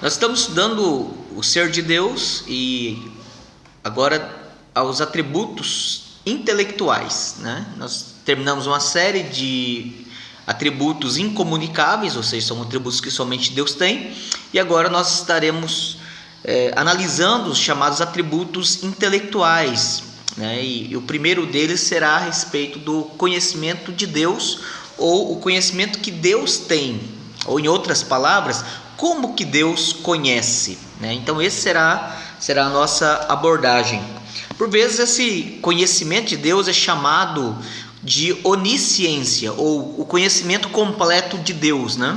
Nós estamos estudando o ser de Deus e agora aos atributos intelectuais, né? Nós terminamos uma série de atributos incomunicáveis, ou seja, são atributos que somente Deus tem, e agora nós estaremos analisando os chamados atributos intelectuais, né? E o primeiro deles será a respeito do conhecimento de Deus, ou o conhecimento que Deus tem, ou em outras palavras, como que Deus conhece, né? Então esse será a nossa abordagem. Por vezes esse conhecimento de Deus é chamado de onisciência, ou o conhecimento completo de Deus, né?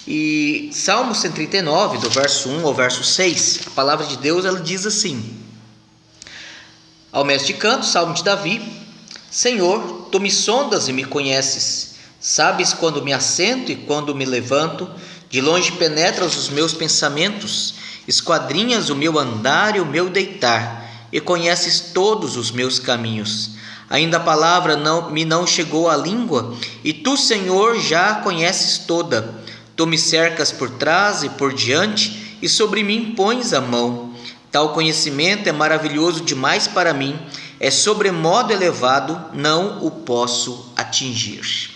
E Salmo 139, do verso 1 ao verso 6, a palavra de Deus ela diz assim: ao mestre de canto, Salmo de Davi: Senhor, tu me sondas e me conheces, sabes quando me assento e quando me levanto, de longe penetras os meus pensamentos, esquadrinhas o meu andar e o meu deitar, e conheces todos os meus caminhos. Ainda a palavra não chegou à língua, e tu, Senhor, já a conheces toda. Tu me cercas por trás e por diante, e sobre mim pões a mão. Tal conhecimento é maravilhoso demais para mim, é sobremodo elevado, não o posso atingir.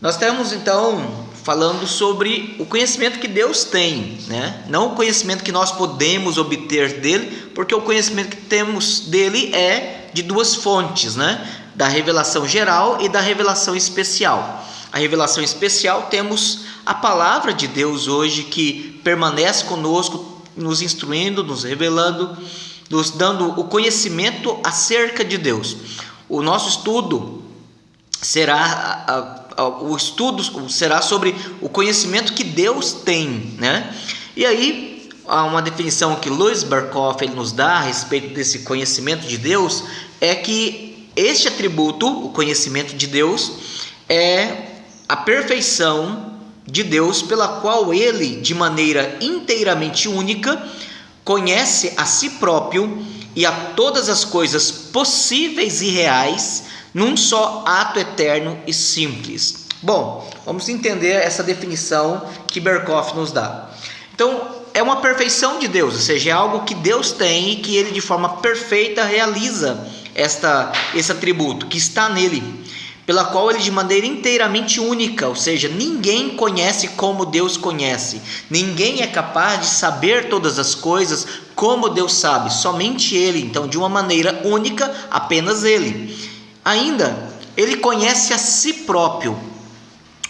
Nós estamos então falando sobre o conhecimento que Deus tem, né? Não o conhecimento que nós podemos obter dele, porque o conhecimento que temos dele é de duas fontes, né? Da revelação geral e da revelação especial. A revelação especial, temos a palavra de Deus hoje que permanece conosco, nos instruindo, nos revelando, nos dando o conhecimento acerca de Deus. O nosso estudo será sobre o conhecimento que Deus tem, né? E aí há uma definição que Louis Berkhof ele nos dá a respeito desse conhecimento de Deus, é que este atributo, o conhecimento de Deus, é a perfeição de Deus, pela qual ele, de maneira inteiramente única, conhece a si próprio e a todas as coisas possíveis e reais num só ato eterno e simples. Bom, vamos entender essa definição que Berkhof nos dá. Então, é uma perfeição de Deus, ou seja, é algo que Deus tem e que ele de forma perfeita realiza esse atributo que está nele, pela qual ele de maneira inteiramente única, ou seja, ninguém conhece como Deus conhece, ninguém é capaz de saber todas as coisas como Deus sabe, somente ele. Então, de uma maneira única, apenas ele. Ainda, ele conhece a si próprio.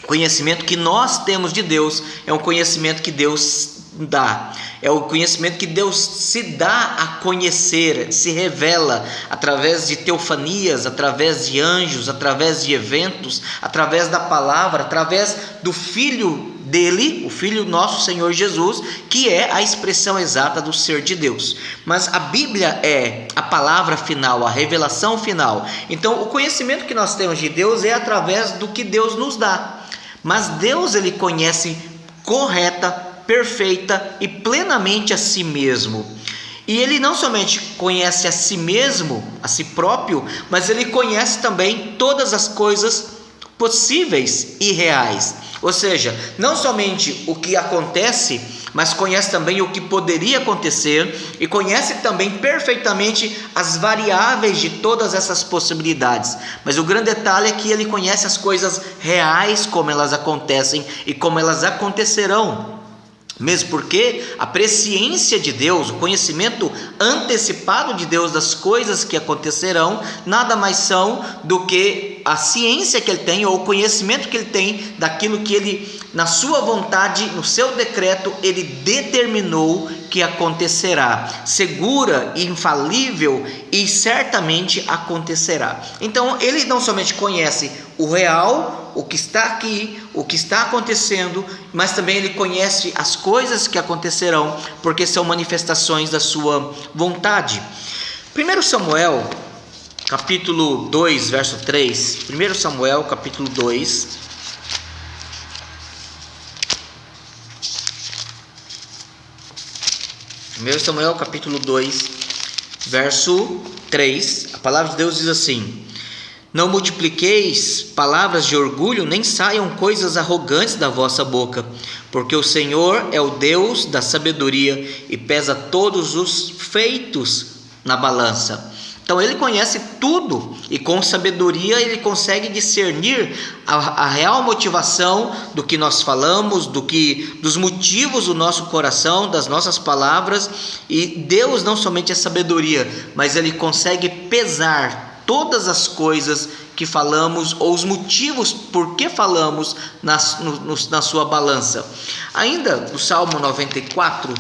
O conhecimento que nós temos de Deus é um conhecimento que Deus dá, é o conhecimento que Deus se dá a conhecer, se revela através de teofanias, através de anjos, através de eventos, através da palavra, através do Filho dele, o Filho nosso Senhor Jesus, que é a expressão exata do ser de Deus. Mas a Bíblia é a palavra final, a revelação final. Então o conhecimento que nós temos de Deus é através do que Deus nos dá. Mas Deus ele conhece correta, perfeita e plenamente a si mesmo. E ele não somente conhece a si mesmo, a si próprio, mas ele conhece também todas as coisas possíveis e reais. Ou seja, não somente o que acontece, mas conhece também o que poderia acontecer e conhece também perfeitamente as variáveis de todas essas possibilidades. Mas o grande detalhe é que ele conhece as coisas reais, como elas acontecem e como elas acontecerão. Mesmo porque a presciência de Deus, o conhecimento antecipado de Deus das coisas que acontecerão, nada mais são do que a ciência que ele tem, ou o conhecimento que ele tem daquilo que ele, na sua vontade, no seu decreto, ele determinou que acontecerá, segura, infalível e certamente acontecerá. Então ele não somente conhece o real, o que está aqui, o que está acontecendo, mas também ele conhece as coisas que acontecerão, porque são manifestações da sua vontade. 1 Samuel, capítulo 2, verso 3. 1 Samuel, capítulo 2. Samuel, capítulo 2, verso 3. A palavra de Deus diz assim: Não multipliqueis palavras de orgulho, nem saiam coisas arrogantes da vossa boca, porque o Senhor é o Deus da sabedoria e pesa todos os feitos na balança. Então ele conhece tudo e com sabedoria ele consegue discernir a real motivação do que nós falamos, dos motivos do nosso coração, das nossas palavras. E Deus não somente é sabedoria, mas ele consegue pesar todas as coisas que falamos ou os motivos por que falamos na sua balança. Ainda no Salmo 94,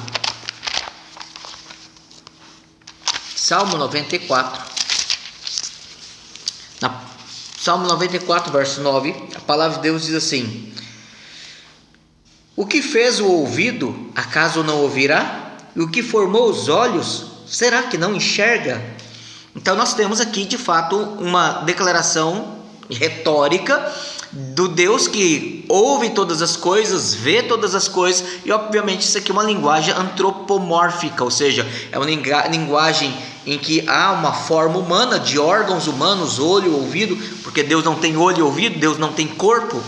Salmo 94, verso 9, a palavra de Deus diz assim: o que fez o ouvido, acaso não ouvirá? E o que formou os olhos, será que não enxerga? Então nós temos aqui de fato uma declaração retórica do Deus que ouve todas as coisas, vê todas as coisas, e obviamente isso aqui é uma linguagem antropomórfica, ou seja, é uma linguagem em que há uma forma humana, de órgãos humanos, olho, ouvido, porque Deus não tem olho e ouvido, Deus não tem corpo,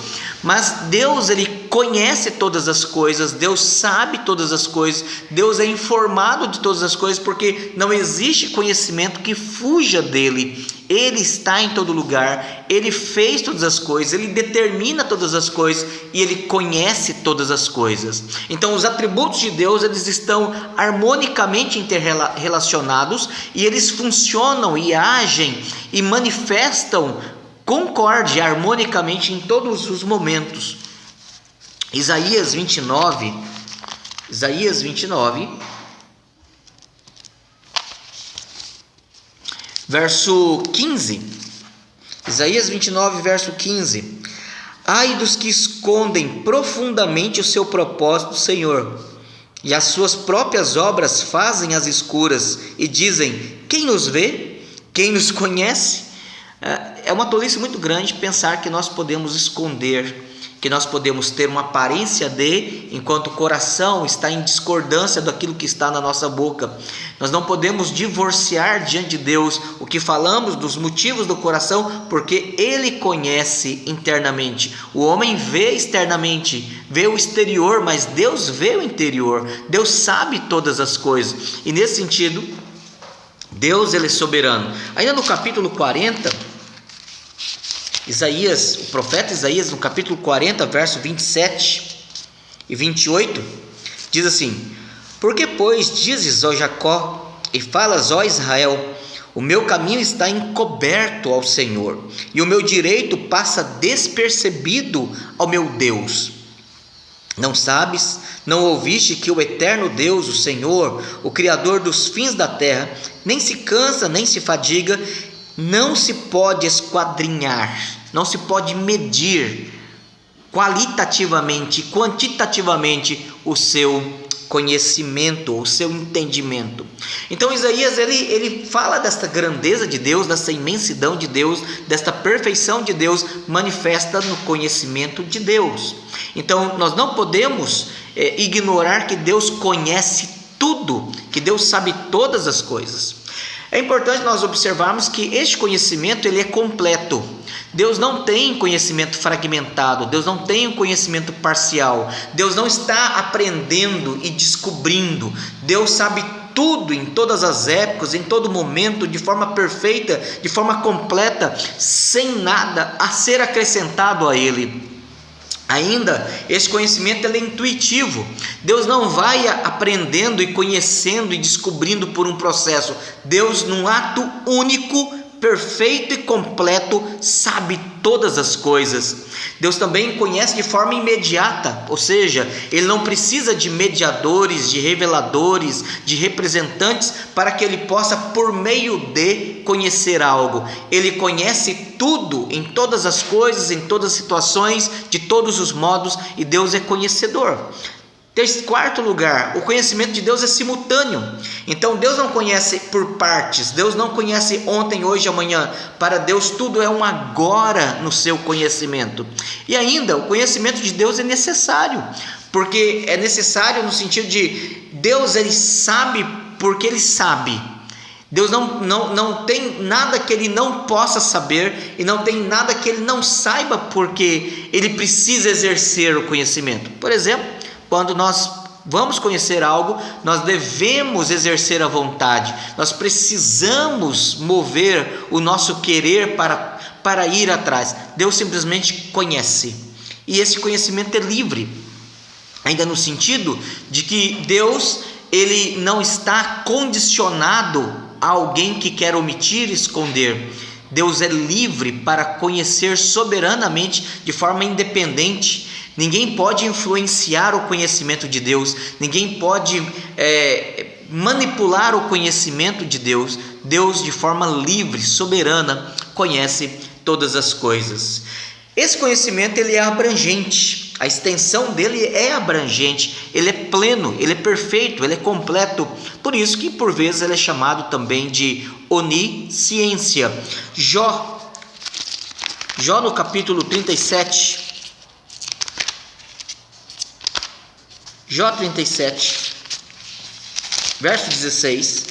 mas Deus ele conhece todas as coisas, Deus sabe todas as coisas, Deus é informado de todas as coisas, porque não existe conhecimento que fuja dele. Ele está em todo lugar, ele fez todas as coisas, ele determina todas as coisas e ele conhece todas as coisas. Então os atributos de Deus eles estão harmonicamente interrelacionados e eles funcionam e agem e manifestam concórdia harmonicamente em todos os momentos. Isaías 29, verso 15. Isaías 29, verso 15. Ai dos que escondem profundamente o seu propósito, Senhor, e as suas próprias obras fazem às escuras, e dizem: quem nos vê? Quem nos conhece? É uma tolice muito grande pensar que nós podemos esconder, que nós podemos ter uma aparência de, enquanto o coração está em discordância daquilo que está na nossa boca. Nós não podemos divorciar diante de Deus o que falamos dos motivos do coração, porque Ele conhece internamente. O homem vê externamente, vê o exterior, mas Deus vê o interior. Deus sabe todas as coisas. E nesse sentido, Deus ele é soberano. Ainda no capítulo 40, Isaías, o profeta Isaías, no capítulo 40, verso 27 e 28, diz assim: porque, pois, dizes, ó Jacó, e falas, ó Israel, o meu caminho está encoberto ao Senhor, e o meu direito passa despercebido ao meu Deus. Não sabes, não ouviste que o eterno Deus, o Senhor, o Criador dos fins da terra, nem se cansa, nem se fadiga, não se pode esquadrinhar, não se pode medir qualitativamente, quantitativamente o seu conhecimento, o seu entendimento. Então Isaías ele fala desta grandeza de Deus, dessa imensidão de Deus, desta perfeição de Deus manifesta no conhecimento de Deus. Então nós não podemos ignorar que Deus conhece tudo, que Deus sabe todas as coisas. É importante nós observarmos que este conhecimento ele é completo. Deus não tem conhecimento fragmentado, Deus não tem um conhecimento parcial, Deus não está aprendendo e descobrindo. Deus sabe tudo em todas as épocas, em todo momento, de forma perfeita, de forma completa, sem nada a ser acrescentado a Ele. Ainda, esse conhecimento ele é intuitivo. Deus não vai aprendendo e conhecendo e descobrindo por um processo. Deus, num ato único, perfeito e completo, sabe todas as coisas. Deus também conhece de forma imediata, ou seja, Ele não precisa de mediadores, de reveladores, de representantes para que Ele possa, por meio de, conhecer algo. Ele conhece tudo, em todas as coisas, em todas as situações, de todos os modos, e Deus é conhecedor. Quarto lugar, o conhecimento de Deus é simultâneo. Então Deus não conhece por partes, Deus não conhece ontem, hoje, amanhã. Para Deus tudo é um agora no seu conhecimento. E ainda, o conhecimento de Deus é necessário, porque é necessário no sentido de Deus ele sabe porque Ele sabe. Deus não tem nada que Ele não possa saber, e não tem nada que Ele não saiba, porque Ele precisa exercer o conhecimento. Por exemplo, quando nós vamos conhecer algo, nós devemos exercer a vontade, nós precisamos mover o nosso querer para ir atrás. Deus simplesmente conhece, e esse conhecimento é livre, ainda no sentido de que Deus, ele não está condicionado a alguém que quer omitir, esconder. Deus é livre para conhecer soberanamente, de forma independente. Ninguém pode influenciar o conhecimento de Deus, ninguém pode manipular o conhecimento de Deus. Deus, de forma livre, soberana, conhece todas as coisas. Esse conhecimento, ele é abrangente, a extensão dele é abrangente, ele é pleno, ele é perfeito, ele é completo. Por isso que por vezes ele é chamado também de onisciência. Jó no capítulo 37, Jó 37, verso 16,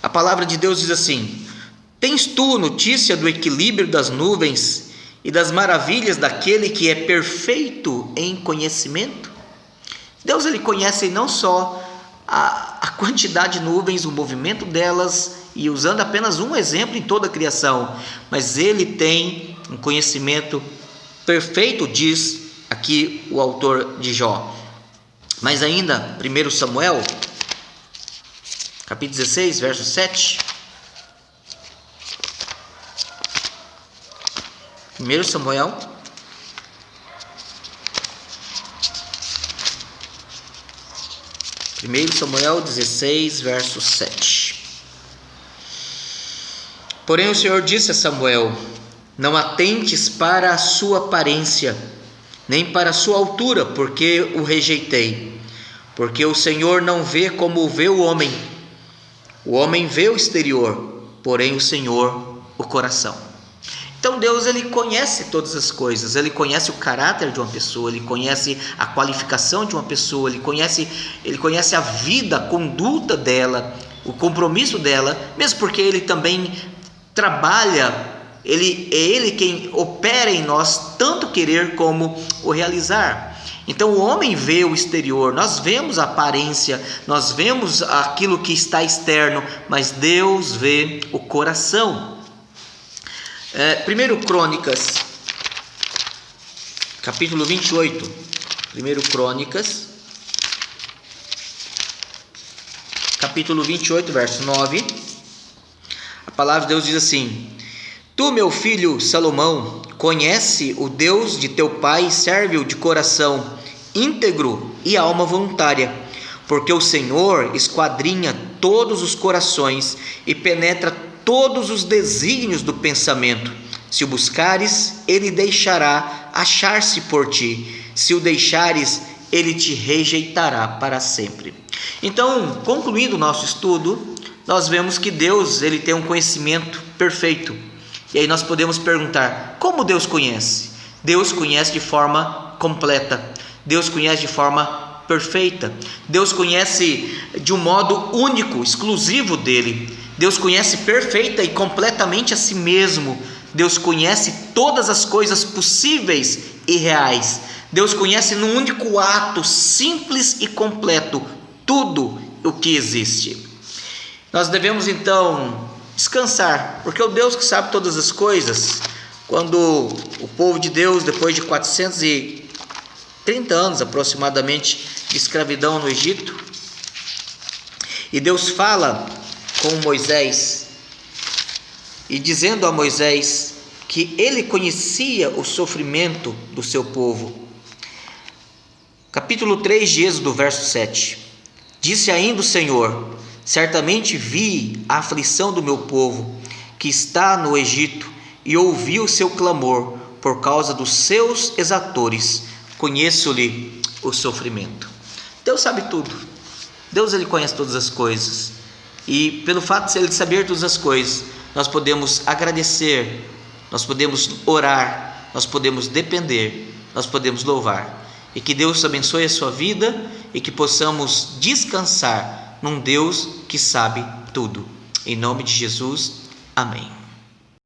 a palavra de Deus diz assim: tens tu notícia do equilíbrio das nuvens e das maravilhas daquele que é perfeito em conhecimento? Deus, ele conhece não só a quantidade de nuvens, o movimento delas, e usando apenas um exemplo em toda a criação, mas ele tem um conhecimento perfeito, diz aqui o autor de Jó. Mas ainda, 1 Samuel, capítulo 16, verso 7. 1 Samuel, Samuel 16, verso 7. Porém o Senhor disse a Samuel: não atentes para a sua aparência, nem para a sua altura, porque o rejeitei. Porque o Senhor não vê como vê o homem. O homem vê o exterior, porém o Senhor o coração. Então Deus, ele conhece todas as coisas, ele conhece o caráter de uma pessoa, ele conhece a qualificação de uma pessoa, ele conhece a vida, a conduta dela, o compromisso dela, mesmo porque ele também trabalha, é ele quem opera em nós tanto querer como o realizar. Então o homem vê o exterior, nós vemos a aparência, nós vemos aquilo que está externo, mas Deus vê o coração. 1 Crônicas, capítulo 28, 1 Crônicas, capítulo 28, verso 9, a palavra de Deus diz assim: tu, meu filho Salomão, conhece o Deus de teu pai e serve-o de coração íntegro e alma voluntária, porque o Senhor esquadrinha todos os corações e penetra todos os desígnios do pensamento. Se o buscares, ele deixará achar-se por ti. Se o deixares, ele te rejeitará para sempre. Então, concluindo o nosso estudo, nós vemos que Deus, ele tem um conhecimento perfeito. E aí nós podemos perguntar: como Deus conhece? Deus conhece de forma completa. Deus conhece de forma perfeita. Deus conhece de um modo único, exclusivo dele. Deus conhece perfeita e completamente a si mesmo. Deus conhece todas as coisas possíveis e reais. Deus conhece num único ato, simples e completo, tudo o que existe. Nós devemos então descansar, porque o Deus que sabe todas as coisas, quando o povo de Deus, depois de 430 anos aproximadamente de escravidão no Egito, e Deus fala com Moisés, e dizendo a Moisés que ele conhecia o sofrimento do seu povo. Capítulo 3 de Êxodo, verso 7. Disse ainda o Senhor: certamente vi a aflição do meu povo, que está no Egito, e ouvi o seu clamor por causa dos seus exatores. Conheço-lhe o sofrimento. Deus sabe tudo. Deus, ele conhece todas as coisas. E pelo fato de ele saber todas as coisas, nós podemos agradecer, nós podemos orar, nós podemos depender, nós podemos louvar. E que Deus abençoe a sua vida e que possamos descansar num Deus que sabe tudo. Em nome de Jesus, amém.